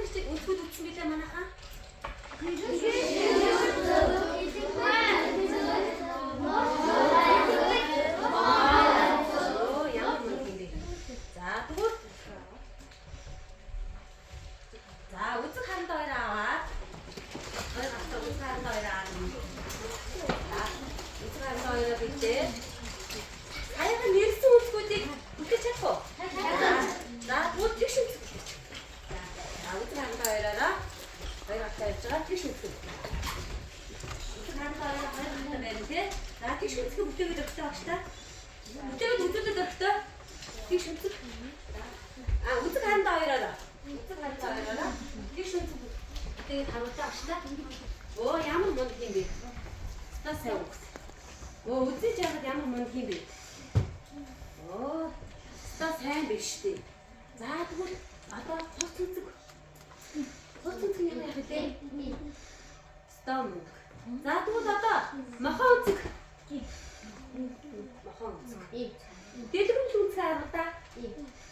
өнцгүүд үтсэн билээ манайхаа. За үзэг харанд хоёр аваад. Хоёр хатаа үзэг харанд хоёр аваад. Үзэг харанд хоёр бичээ. Аяга нэрсэн үзгүүдийг бүтээж чадах уу? За бүгд тийш үзэг. За үзэг харанд хоёроо хоёр хатаа явж байгаа тийш үзэг. Үзэг харанд хоёр хатаа байна тий. За тийш үзэг бүтээгээд өгсөн багш та. Бүтээгээд үзүүлээд өгсөн. Тийш үзэг. Үзэг харанд хоёроо. Үзэг харанд хоёроо. Тийш үзэг. Тэгээд харуултаа багш та. Оо ямар мундаг юм бэ? Та сайн үз. Оо үзэж яагаад ямар мундаг юм бэ? Оо та сайн биш үү? За тэгвэл одоо цуц үзэг. Цуц үзэг юм яах вэ? Стом. За тэгвэл одоо мохоо үзэг. Мохоо үзэг. Дэлгэрэнч үзэг аа та.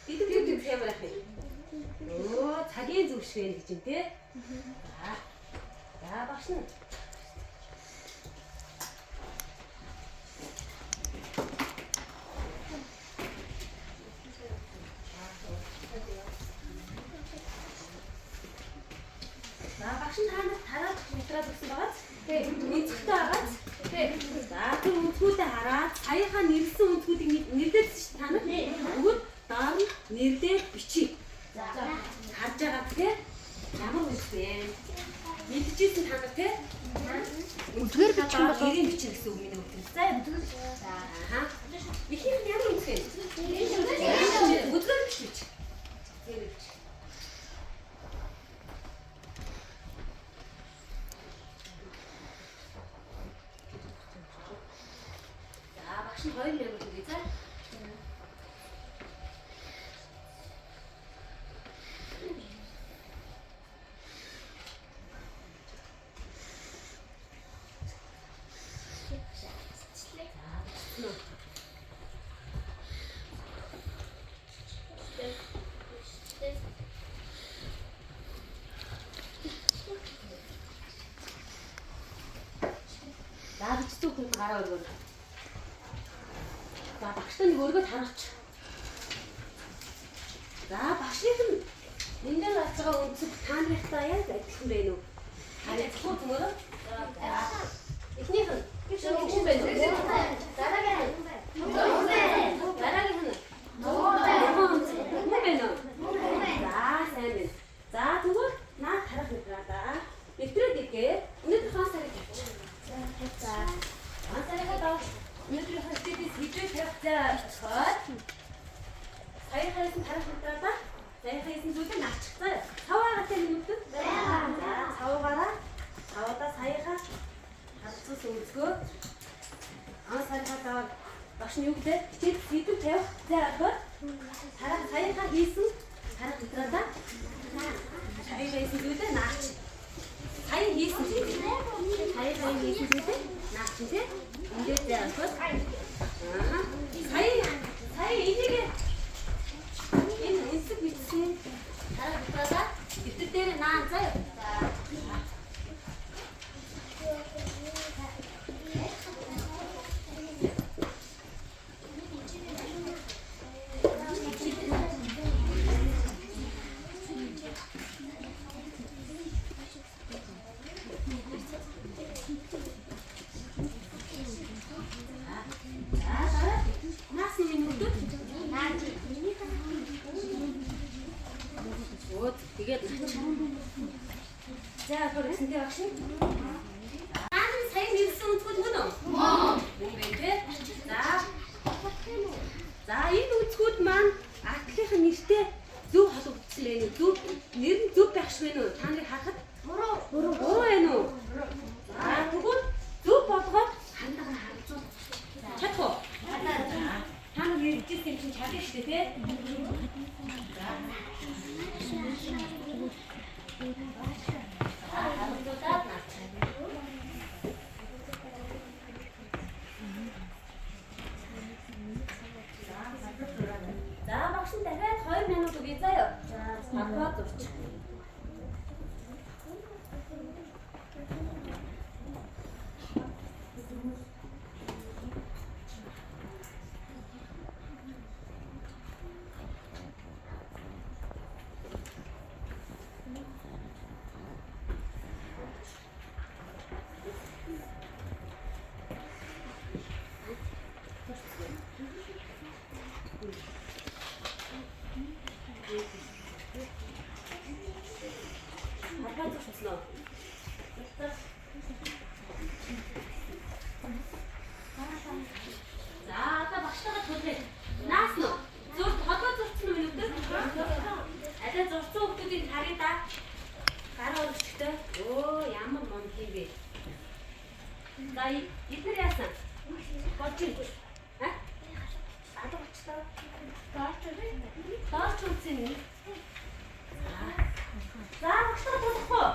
Дэлгэрэнч үзэг ямар яах вэ? Оо цагийн зүг шиг гэж юм те. За багш нь. Багш нь тараад мэдрээд өгсөн байгааз. Тэг. Үнцгтэй байгааз. Тэг. За тэр үнцгүүдээ хараад саяхан нэрсэн үнцгүүдийг нэрлэсэн шүү та нар. Тэгвэл дараа нь нэрлээд бичиж. За харж байгаа те. Ямар үнцгтэй. Мэдчихсэн та нар те. Үнцгээр бичих бол ирэн бичих гэсэн үг миний үг. За үнцгээр. За аа. Их юм ямар үнцгтэй. Үнцгээр бичих. Хоёр юм үгүй цаа. За бичсэн хүн гараа өргөн. За багштай нэг өргөд хараач. За багшийн энд дээр гарч байгаа үнцэг та нартай яг адилхан байна уу? Харилцахгүй төмөрөө. Эхнийх нь чинь байна. Дараагийн нь. Дараагийн нь. Хүн байна уу? За сайн байна. За тэгвэл наад харах мэтраа да. Нэвтрээд игээ. Өнөөдөр хаан сарыг тавьчих. За. Хаан сарыг даа. Өнөөдөр хастидис хичээл тавьцаад сая хайсан тарах мэтраа да. Сая хайсан зүйлээ навчихсан. Цаваагатай минутад байна. За цаваагаараа цаваадаа саяхаа хатцус үзгөө. Саяхаа багш нь юу гэдэг? Хичээл сэдв тавих. За одоо тарах саяхаа хийсэн тарах мэтраа да. Сая хайсан зүйлээ наач. Сая хийсэн зүйлээ. Сая хийсэн зүйлээ наач тий. Ингээд яахад сая энийг энэ үнсэг бичсэн харагдаад дэвтэр дээр наан заяа. Тэгээд за хөрөсөндөө багш. Сая нэрсэн үнцгүүд мөн үү? Мөн бэ. За энэ үнцгүүд маань артлынхаа нэртэй зөв холбогдсон байх уу? Зөв нэр нь зөв байх шиг байна уу? Та нарыг харахад буруу байна уу? За тэгвэл зөв болгоод хандлагаар харилцуул. Чадах уу? Та нар ярьжсэн юм чинь чадах шүү дээ, тэ? За багш дахиад 2 минут өгье заяа. За зурчих. Хүүхдүүдийн харъя да. Гар өргөчтэй. Өө ямар мон тийм бэ. За эдгээр яасан? Болж ийн. Ха? Адуучлаа. Дооч үгүй. За багшлаа болохгүй.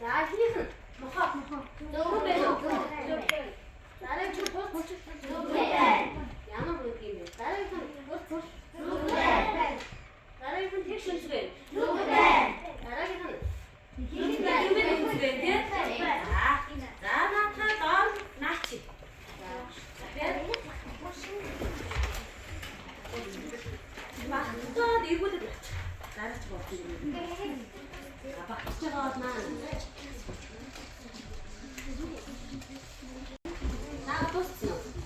За хийх. Мохоо. Дөрөв байна. Дараа чи бууч. Ямар мөн юм бэ? Дараагийн тэгш үнсгэн. Дараагийн за наатаа доор наачи. Багтаад эргүүлээд нач. Дараач болчих юм. Багтаж байгаа маань. Наа дууссан уу?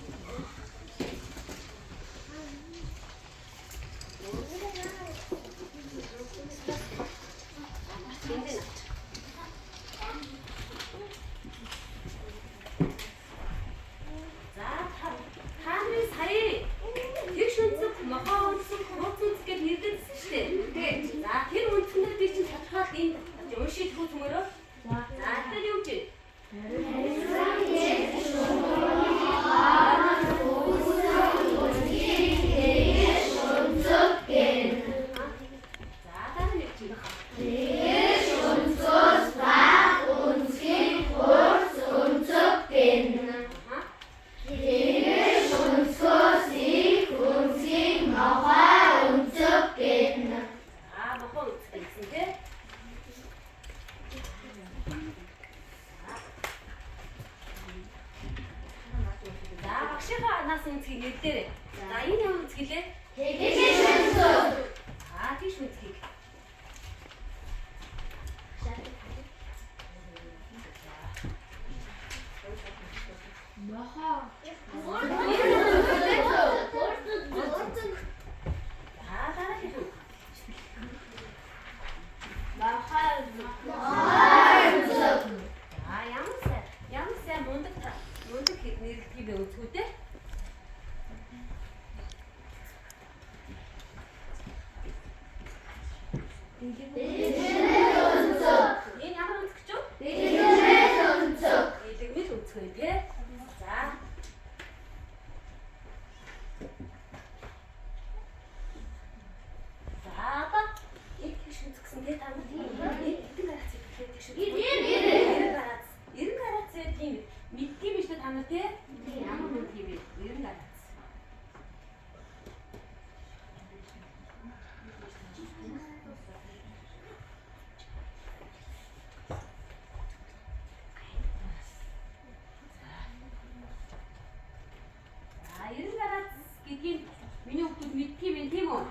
Миний хүүхдүүд мэдтгийм байх тийм үү?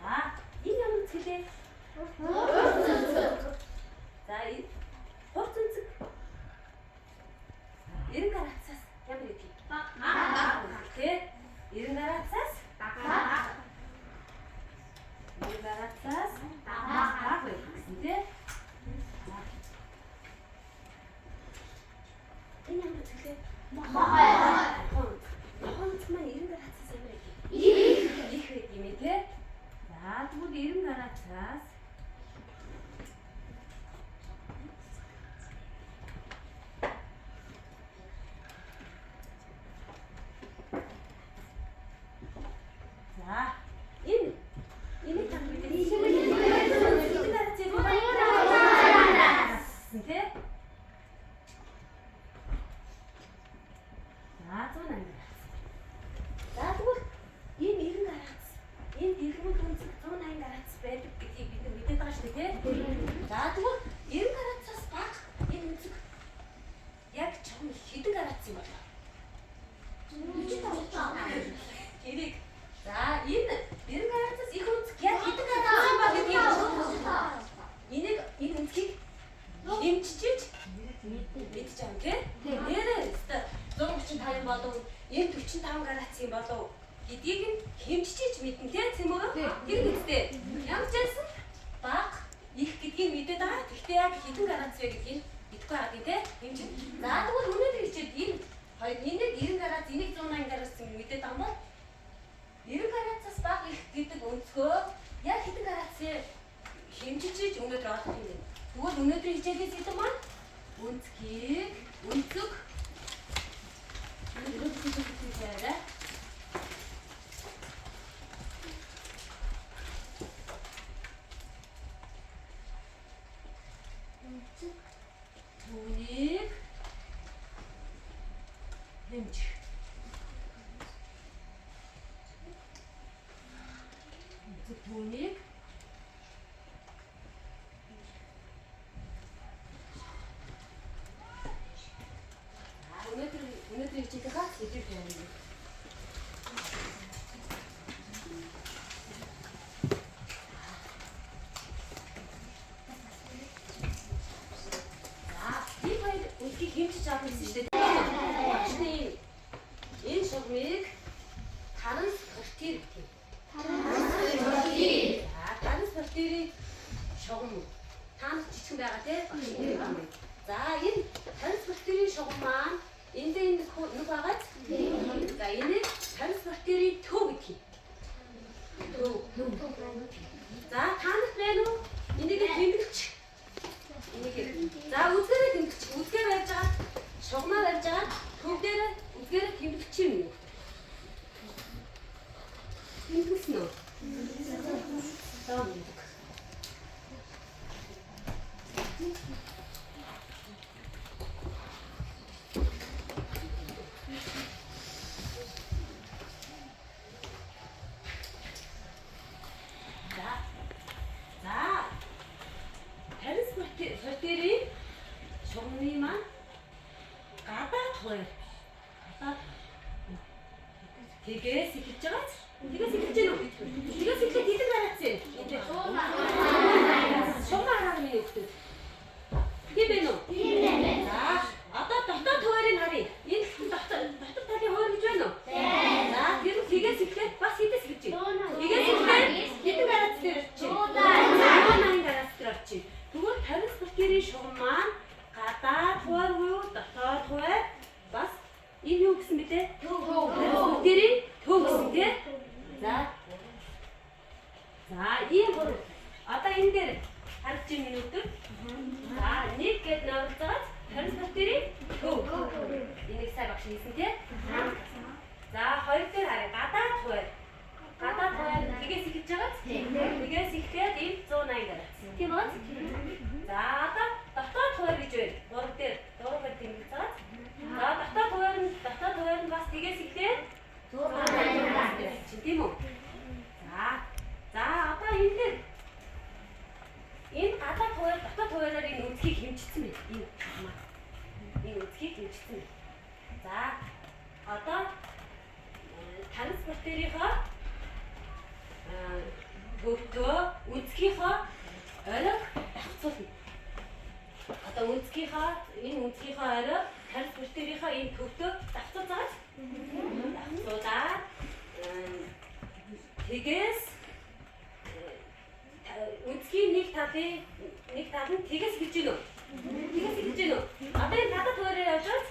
За, энэ юм цэлээ. За, хурц үнцэг. 90 градусаас ямар юм бэ? Тэ? 90 градусаас бага. 90 градусаас бага гэсэн тэ? Энэ юм цэлээ. Маань 90 градусаас ямар юм? Их юм ээ тэ? За, тэгвэл 90 градусаас өнөөдөр олох юм. Тэгвэл өнөөдрийн хичээлийн сэдэв маань үнцгийг үнцэг яриа. түүнийг хэмж. түүнийг өнөөдөр хичээлээ сэдэв байна. Хэмжиж авах гэсэн шүү дээ. Энэ шугамыг таранс квартир гэх. Таранс квартирийн шугам. Таанч жижигэн байгаа тийм. За энэ таранс квартирийн шугам маань энд нэг байгаад. За энэ таранс квартирийн төв гэх. За таанах байна уу? Энийг тэмдэглэж. За үзгээрээ тэмдэгч. Үзгээр барьж байгаа шугамаа барьж байгаа төв дээр үзгээрээ тэмдэгч юм. Тэмдэгсэн үү? квартирийн шугамны маань гадаад хоёр. Тэгээс эхэлж байгаа. Тэгээс эхэлж гэнэ үү? Тэгээс эхлээд хэдэн гарацсан? Шугам хараа миний өгтөд. Тийм бэ нү? Тийм байна. За, одоо дотоод хуваарийг харъя. Энэ дотоод талын хуваар гэж байна уу? Тийм. За, тэр тэгээс эхлээд бас хэдээс эхэлж байна? Тэгээс эхлээд хэдэн гарац дээр очив? 180 гарац дээр очив. Тэгвэл таранс квартирийн шугам маань гадаад хуваар буюу дотоод хуваар бас энэ юу гэсэн бэ те? Төв. Квартирийн төв гэсэн те? За. За, ийм гурав. Одоо энэ дээр харж байгаа минутад. За, нэг гээд нөрөлцөөд таранс квартирийн төв. Энийг сайн багш хийсэн те? За, хоёр дээр харъя. Гадаад хуваар. Гадаад хуваар тэгээс эхэлж байгаа. Тэгээс эхлээд энэ 180 гарац. Тийм үү? За, одоо дотоод хуваар гэж байна. Гурав дээр дөрөвөөр тэмдэглэж байгаа. За, дотоод хуваар нь бас тэгээс эхлээд 180 гарац. Тийм үү? За, одоо энэ дээр энэ гадаад хуваар дотоод хуваараар энэ үсгийг хэмжсэн байна. Энэ үсгийг хэмжсэн байна. За, одоо таранс квартирийнхаа хөвтөө үнцгийнхаа оройг давхцуулна. Одоо энэ үнцгийнхаа оройг таранс квартирийнхаа энэ хөвтөө давхцуулж байгаа. Давхцуулаад тэгээс үнцгийн нэг тал нь тэгээс хэлж гинөө. Тэгээс хэлж гинөө. Одоо энэ гадаад хуваараар яваад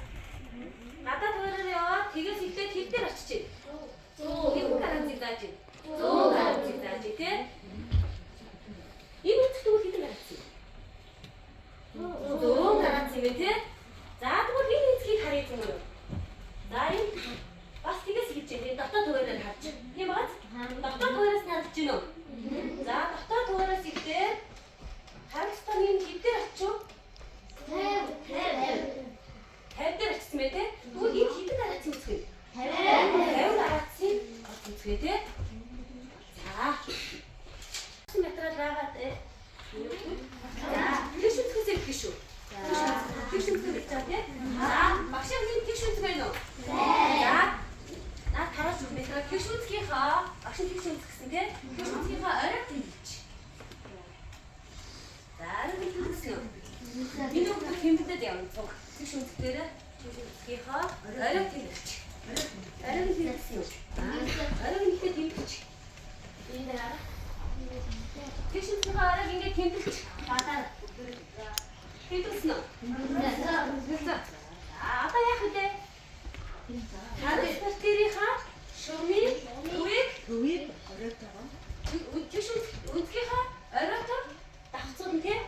гадаад хуваараар яваад тэгээс эхлээд хэд дээр очиж байна? 100 гарацыг зааж байна. 100 гарацыг зааж тий. Энэ үнцгт үгүй хэдэн гарац юм? 100 гарац юм тий. За тэгвэл энэ үнцгийг харъя юм уу? За энэ бас тэгээс хэлж байна. Энэ дотоод хуваараар харж байна. Тийм бац? Дотоод хуваараас харж байна уу? За дотоод хуваараас ихтэй харагстаны хэд дээр очив? 50 дээр очсон мэ тий. Тэгвэл энэ хэдэн гарац үнцгэй? 50 гарацын үнцгэй тий. За. Материал байгаад за тэгш үнцгээс их шүү. Тэгш үнцгээс гэж байгаа тий. За багшаа энэ тэгш үнцг байна уу? За. Наад хараач материал тэгш үнцгийнхаа багшаа тэгш үнцг гэсэн тий. Тэгш үнцгийнхаа оройг тэмдэж. За оройг тэмдэсэн үү? Энэ үг тэмдэдэд явна цуг. Тэгш үнцг дээр тэгш үнцгийнхаа оройг тэмдэж. Оройг тэмдэсэн үү? Оройг ихтэй тэмдэж. Энэ дараа тэгш үнцгийнхаа оройг ингээд тэмдэж. Гадаа тэмдсэн үү? За одоо яах вэ? Таранс квартирийнхаа шугамын төвийг оройтой. Тэгш үнцгийнхаа оройтой давхцуулна тий.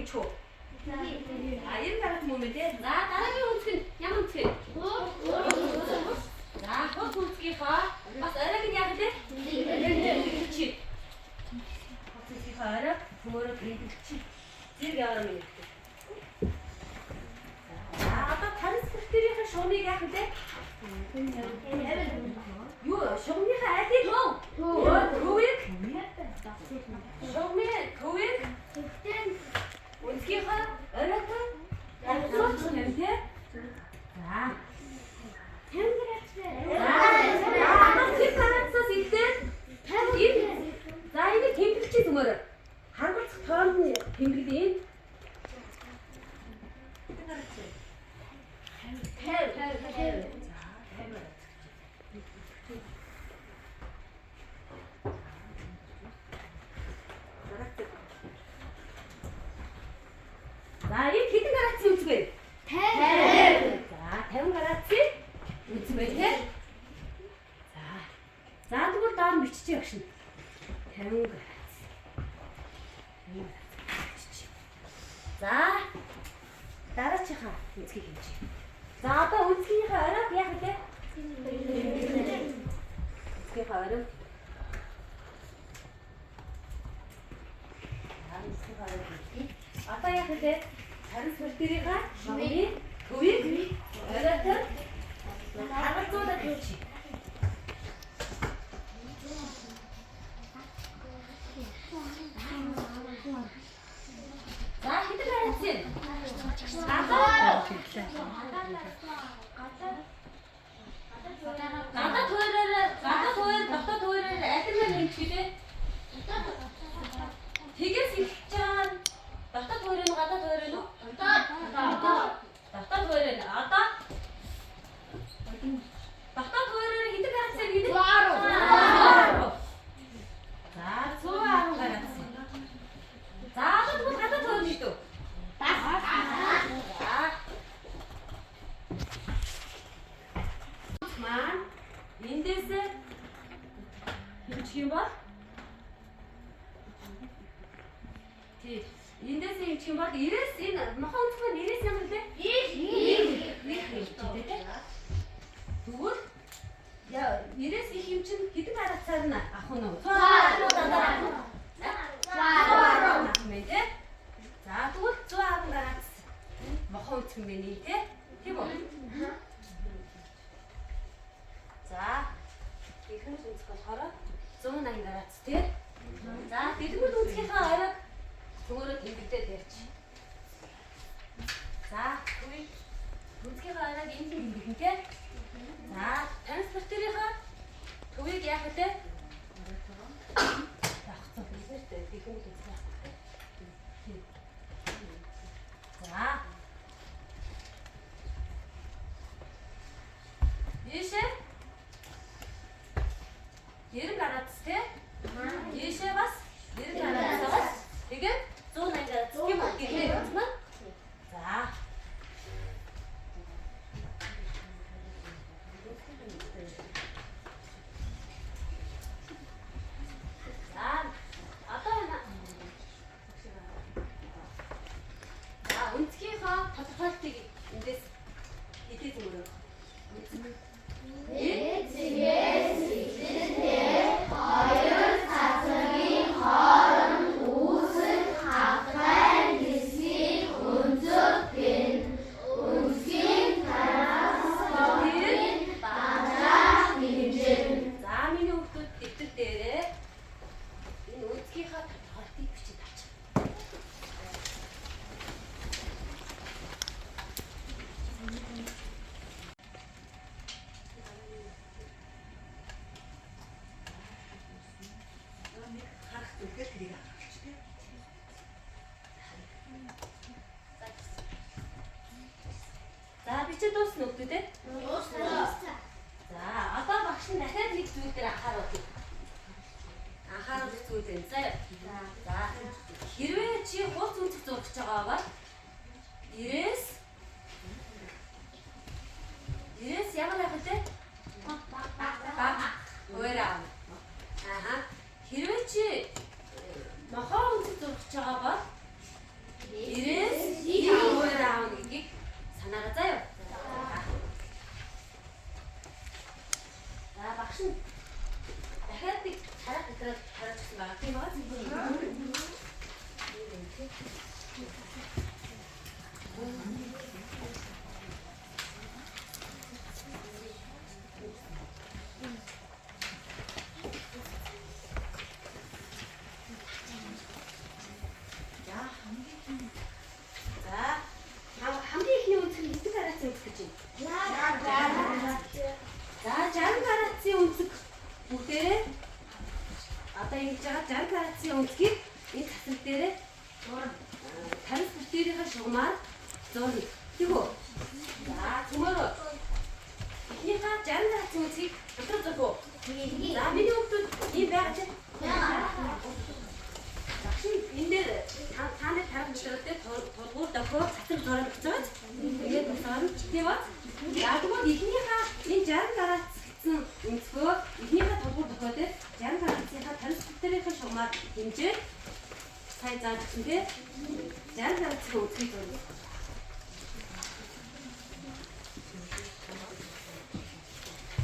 унчуу. За 90 гаруй юм үү те. За дараагийн үнцг нь ямар үнцг вэ? За хот үнцгийнхаа бас оройг нь яг те. Чи. Хот үнцгийнхаа орой төмөрөөр бэлдэлчих. Зэрэг яваа юм. За одоо транспортерийн шугамыг яах вэ? Юу шугамынхаа айдыг төвийг шугамын төвийг үнцгийнхаа оройтой ялгуулж юм те. За тэмдэгчээс ихтэй за энэ тэмдэгчийн төмөр харгалзах тоон тэмдэглэе. За энэ хэдэн градусын үнцэг вэ? 50. За 50 градусын үнцэг бай тээ. За тэгвэл доор нь биччихье багш нь. 50 градус. 50 градус. За дараачихаа үнцгийг хэмжиж. За одоо үнцгийнхаа оройг яах вэ? Үнцгийнхаа оройг. Үнцгийнхаа оройг хэмжиж. Одоо яах вэ? Транспортерийнхаа шугамын төвийг оройтой харгалзуулаад явуучих. За хэдэн градус юм? Гадаад туураар алимын хэмжүүлээ. Тэгээс их чаан дотоод туурын гадаад туурын уу? Дотоод туурын одоо дотоод туурын хэдэн градус юм гэдэг? 110. За 110 градус. За одоо гадаад туурын шүү. Маань эндээс хэмжих юм бол тий эндээс хэмжих юм бол 90-с энэ мохон өнцг нь 90-с ямар лээ? 1 хэмжээ. Тэгвэл яа 90-с их хэмжин хэдэн градусаар нь авах нь вэ? 110 мэтэ. За тэгвэл 110 градус мохон өнцг юм бэ нэ тийм үү? За ихэнх үнцг болохоор 180 градус тий. За дэлгүүр үнцгийнхаа оройг төмөрөө тэмдэгдээд ярьч. За төвийг үнцгийнхаа оройг энд тэмдэгдэн тий. За транспортерийнхаа төвийг яах вэ? Тагцсан хэлбэртэй ихэнх үнцг яах вэ? За ийшээ 90 градус тий. Ийшээ бас 90 градусаас тэгээд 180 градус юм уу гэх юм байна. За. За үнцгийнхаа тодорхойлтыг эндээс хэдий зүгээрээ. За бичиж дуусна уу гэдэг? Дуусна. За одоо багш нь дахиад нэг зүйл дээр анхааруулъя. Анхааруулах зүйл энэ. За хэрвээ чи хууц үнцэг зурж байгаа бол 90-с ямар явах вэ? Баг. Уураа. Хэрвээ чи мохоо үнцэг зурж байгаа бол 90-с зооны. Тэгвэл за tomorrow. Ихнийхээ 60 гаруй үсгийг хамтран зургуу. За миний хүүхдүүд ийм байгаа чи. Багшин энэ дээр тааны тарах мөчрөөдөө тургуур дохоо цацраг зураад өгчөөч. Тэгээд босоод тийм ба. За тэгвэл ихнийхээ энэ 60 гаруй цэцэн өнцгөө ихнийхээ тургуур дохоо дээр 60 гаруйцынхаа 50 шугамаар хэмжээ сайн зааж өгсөн тийм. 60 гаруйцын үсгийг зургуу.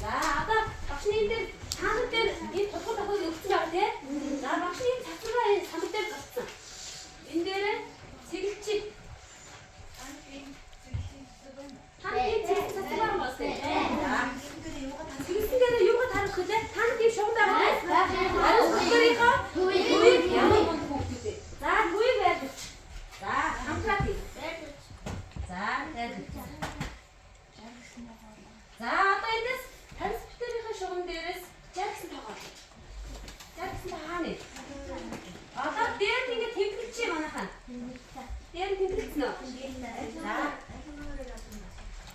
За одоо багшны энэ дээр таанууд дээр энэ тургуур дохоог өгсөн байгаа тийм. За багшны цацрага энэ самбар дээр зурсан. Энэ дээр цэглэлчид тааны цацрага болсон. Цэглэлсэн дээр юугаар харах вэ? Тааны тийм шугам байгаа тийм. Ариун бүхэрийнхаа төвийг ямар гонд хөвгдөө. За төвийг байлгаач. За хамтраа тийм. За байлгаач. За одоо эндээс таньсбитэрийнхээ шугам дээрээс жагсан тоогоо. Жагсан хаана вэ? Одоо дээр нь ингэ тэмдэглэж юм манайхаа. Дээр нь тэмдэглэсэн үү? За.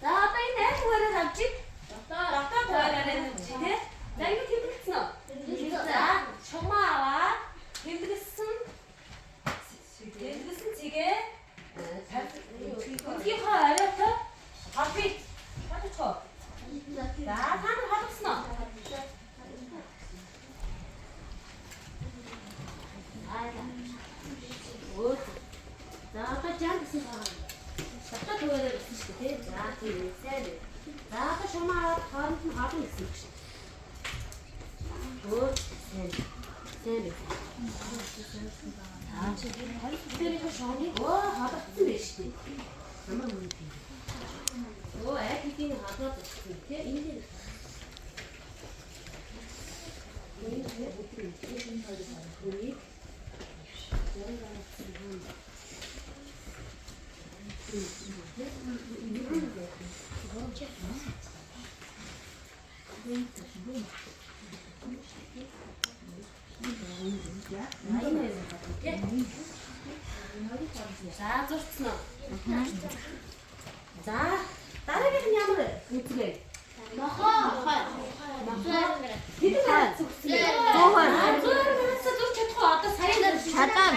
За одоо энэ аль хугаараар авчих? Дотоод хугаараар авчих тий. За ингэ тэмдэглэсэн үү? За шугамаа аваад тэмдэглэсэн цэгээ үсгийнхаа ариутай хавбит. Хатчихоо. За таанд хадгалсан уу? За одоо жан гэсэн байгаа. Дотоод хугаараар өгсөн шүү дээ. За тийм сайн. За одоо шумаа хооронд нь хаална гэсэн үг шүү. Сайн. Сайн. Аа чи тэр шугамыг хаалгасан байж шүү дээ. Ямар юм бэ? Эдийн хадгалж өгсөн тийм энэ дээр. Энэ дээр бүтгэн энэ хоёрын хөрийг за зурцсан уу? За дараагийнх нь ямар үсгэ? Мохоо. Хэдэн гаруй зүгсэн бэ? 100 зүгч чадахгүй одоо саяхан чадаа.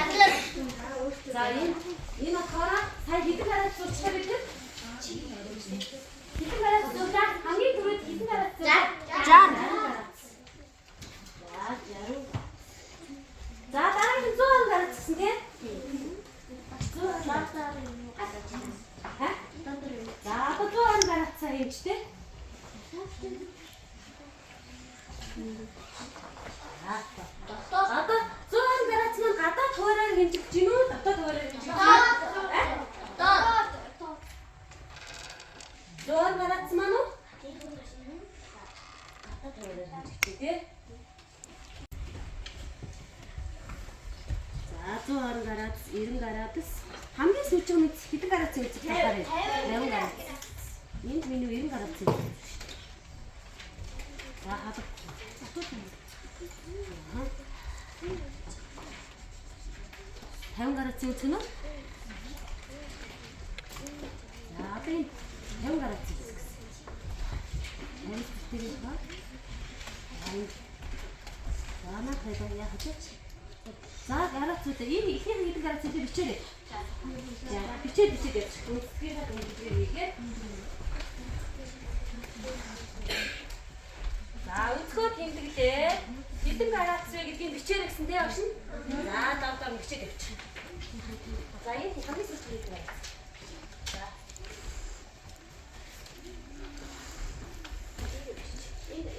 За энэ отгороо сая хэдэн гаруй зүгчтэй бид? Хэдэн гаруй зүгчээ хамгийн түрүүд хэдэн гаруй зүгч? 60. За дараагийн 100 гаруй зүгсэн тийм? 100 гаруй. За одоо 100 гарацаа хэмжтэй. Одоо 100 гарац маань гадаад хуураар хэмжиж гин үү? Дотоод хуураар хэмжиж гин үү? Дотоод. 100 гарац маань уу? Гадаад хуураар хэмжиж тий. За 120 гарац, 90 гарац хамгийн сүүжиг мэд хэдэн гарац үзэх талаар 50 гарац. Энд миний 90 гарац үзэх. За хадгалж. 50 гарац үзэх нь үү? За одоо 50 гарац үзэх гэсэн. 50 тэрийг ба. Ана хайгаа яах вэ? За гарацуудаа энэ ихний хэдэн гарац үзээ бичээрэй. За бичээд явчих. Үсгийнхаа дөнгөж хийгээ. За өнцгөө тэмдэглээ. Хэдэн гарац вэ гэдгийг бичээрэй гэсэн тийм багш нь. За давтаа бичээд явчих. За энэ хамгийн сүүлд байна. За. Энэ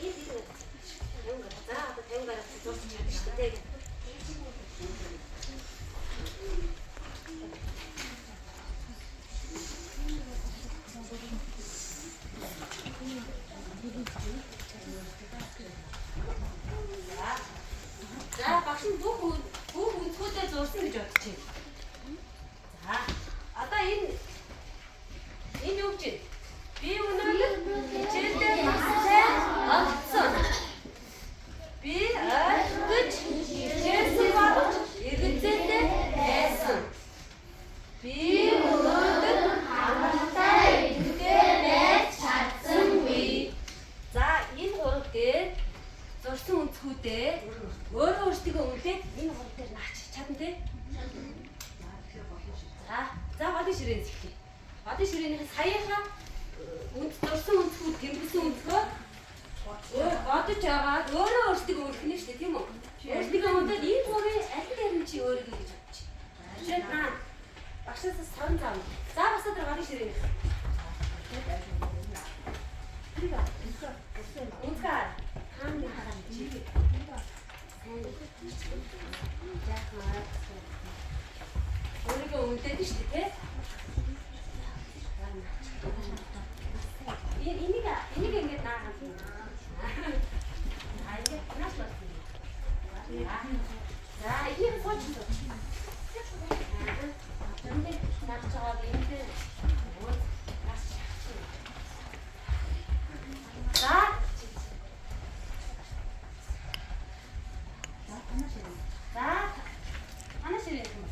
за одоо 50 гарац зурчих шүү дээ. За багш нь бүх өнцгүүдээ зурсан гэж бодчих. За одоо энэ юу гэж байна? Би өнөөдөр хичээлдээ маш сайн олцсон. Би ойлгож хичээсэн боловч эргэлзээтэй байсан. Би өнөөдөр Бадын ширээнийх саяхан дурсан өнцгүүд тэмдэглэсэн өнцгөө бодож байгаа өөрөө өөртөө өөрхнөө шүү дээ тийм үү? Өөртөө өндөд энэ бүрийн аль ярим чи өөрийгөө гэж бодчих. Жишээ нь багшаас сарн зам. За басаад бадын ширээнийх. Үнэхээр хааны хараа чи. Өөрийгөө өндөд шүү дээ тийм. Энийг ингэж наагаад байна. Ингээд наас болсон. За, энийг сууж. Энд наач байгаа энд наас. За. За. Анаш ирэх юм.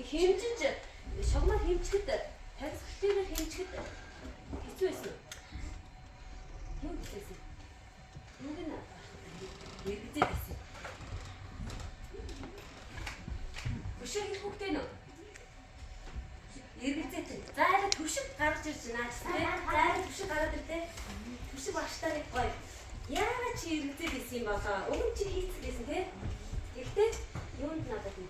Хэмжиж шогноо хэмжихэд тарихлаар хэмжихэд хэцүү байсан. Юу гэсэн? Юу гэнэ? Иргэдээ гэсэн. болоо. Өмнө чи хийцгээсэн те. Гэхдээ юунд надад юм.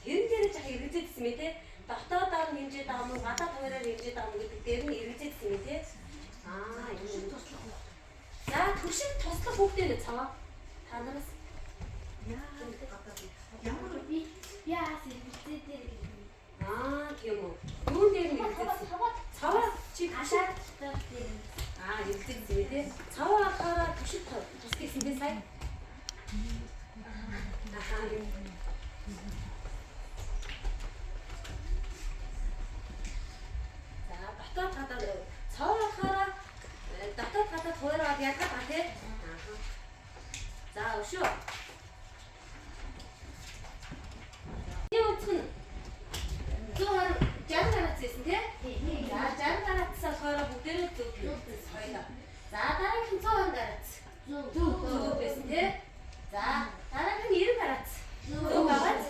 Тэр дээр жах эргэжсэн мэ те. Дотоодоор хэмжээд байгаа мó гадаад хуваараар хэмжээд байгаа мó гэдэг дээр нь эргэжсэн мэ те. Аа юм туслах. За төвшин туслах бүгдээ нэ цаваа. Та нараас ямар би яа сэргэлзээ дээр тийм үү. Юун дээр нь эргэжсэн? Цаваа чи хашаад дээр эргэжсэн мэ те. Цаваа хараа төвшин тусгийсэн те сая. Дотоод гадаад цаваа хараа дотоод гадаад хуураад ядгаад ба тий. За өшөө. Юу ч 160 гараад зээсэн тий. За 60 гараадсаа хоороо бүгдээрээ зөв хоёлаа. За дараагийн 100 гараад. Зөв байсан тий. За дараагийн 90 гараад. Зөв багт.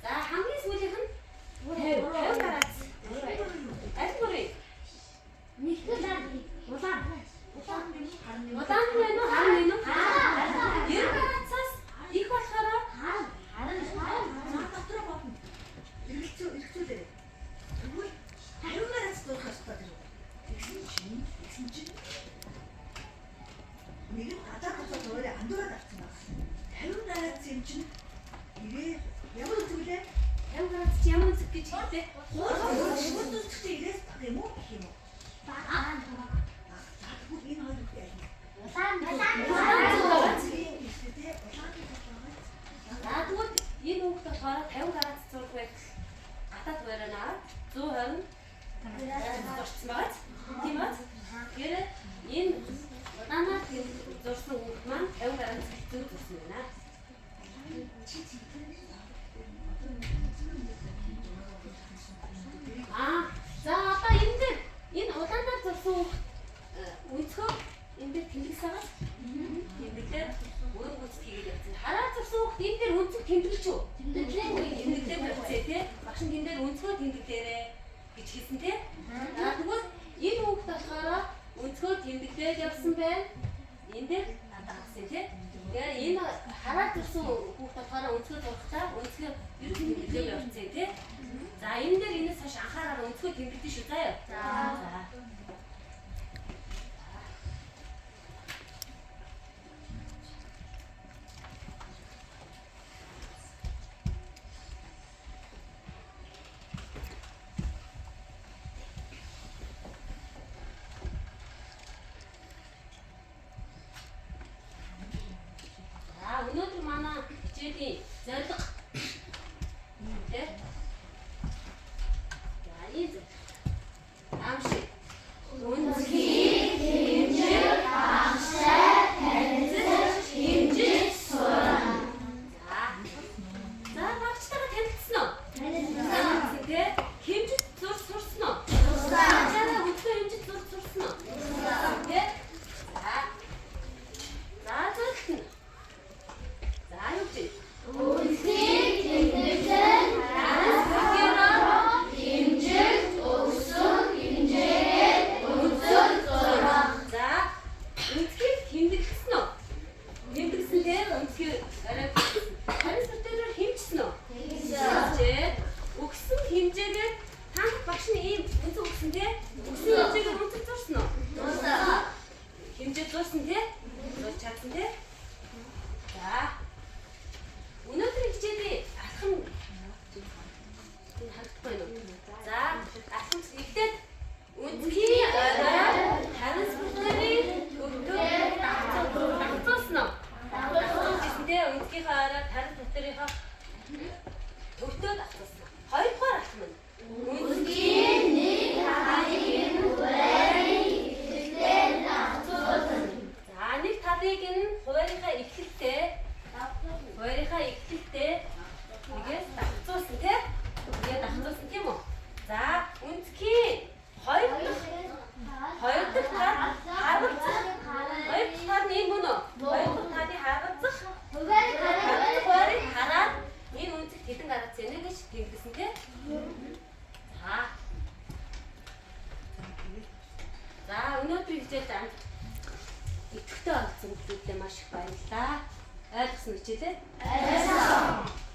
За хамгийн сүүлийнх нь 50 гараад. Аль бүрий? Удаан байна уу? Харин байна уу? 90 гараадсаас их болохоор дотроо бодно. Иргэцүүлээ. Тэгвэл 50 гараас дуусах хэрэгтэй. Тэгсэн чинь нэг гадаад хосоо өөрөө андуураад авсан байна. 50 гараас юм чинь ирээ ямар үзүүлээ? 50 гараад чи ямар зүг гэж хэлдэг? Хөөс үзчихээ ирээс баг юм уу гэх юм уу? Энэ хоёр үгүй яа. Тэгвэл энэ хүүхд болохоор 50 гараад зураг байх. Гадаад байраа 120 зурсан байгааз. Тийм үү? Тэгэхээр энэ удаанаар зурсан хүүхд маань 50 гараад зөв зурсан байна. За одоо энэ удаанаар зурсан хүүхд өнцгөө энэ дээр тэмдэглэж байгаа. Тэмдэглээд өөрөө гүйцэд хийгээд явсан. Хараа зурсан хүүхд энэ дээр өнцөг тэмдэглэж үү? Тэмдэглээд явцээ тий. Багш нь энэ дээр өнцгөө тэмдэглээрээ гэж хэлсэн тий. Тэгвэл энэ хүүхд болохоор өнцгөө тэмдэглээд явсан байна. Энэ дээр авсан тий. Тэгээ энэ хараа зурсан хүүхд болохоор өнцгөө зурхтаа өнцгөө ер нь тэмдэглээд явцээ тий. За энэ дээр энэс хойш анхаарал өнцгөө тэмдэглэж шүү заяа. За. Өнөөдөр манай хичээлийн зорилго тий. За энэ амшиг өнцгийн хэмжээ амштай танилцах хэмжээ сурна. За багчтайгаа танилцсан уу? Танилцсан тий. Хэмжээ сурсан уу? Сурсан. Өнцгөө хэмжээ сурсан уу? Сурсан тий. За зөвхөн Үнэхээр тэмдэглэн хариуцлагаараа хэмжээд өгсөн хэмжээгээр үзэн зураг. За үнэхээр тэмдэглэсэн үү? Тэмдэглэсэн дээр үнэхээр арай хариуцлагаар хэмжсэн үү? Хэмжээд өгсөн хэмжээгээр танах багш нь ийм үнцэг өгсөн тий? Өгсөн хэмжээгээр үнцэг зурсан уу? Зурсан. Хэмжээ зурсан тий? Зурж чадсан тий? За өнөөдрийн хичээлийн алхам харагдахгүй юу? За, алхам ихтэй үнэхээр хариуцлагын төвөөр дагцуулсан уу? Дагцуулсан дээ үнэхээр хариуцлагынхаа төвтөө дагцуулсан. Хоёрдугаар алхам нь үнэхээр нэг талын хуваарийг ихтэй дагцуулсан. За, нэг талыг нь хуваарийнхаа ихтэй Хоёрынхаа ихтэй нэгээс дагцуулсан тий? Тэгээд дагцуулсан тийм үү? За, үнэхээр хоёр дахь хичээлээ идэвхтэй олцсон хүмүүстээ маш их баярлалаа. Ойлгосон хичээлээ? Ойлгосон.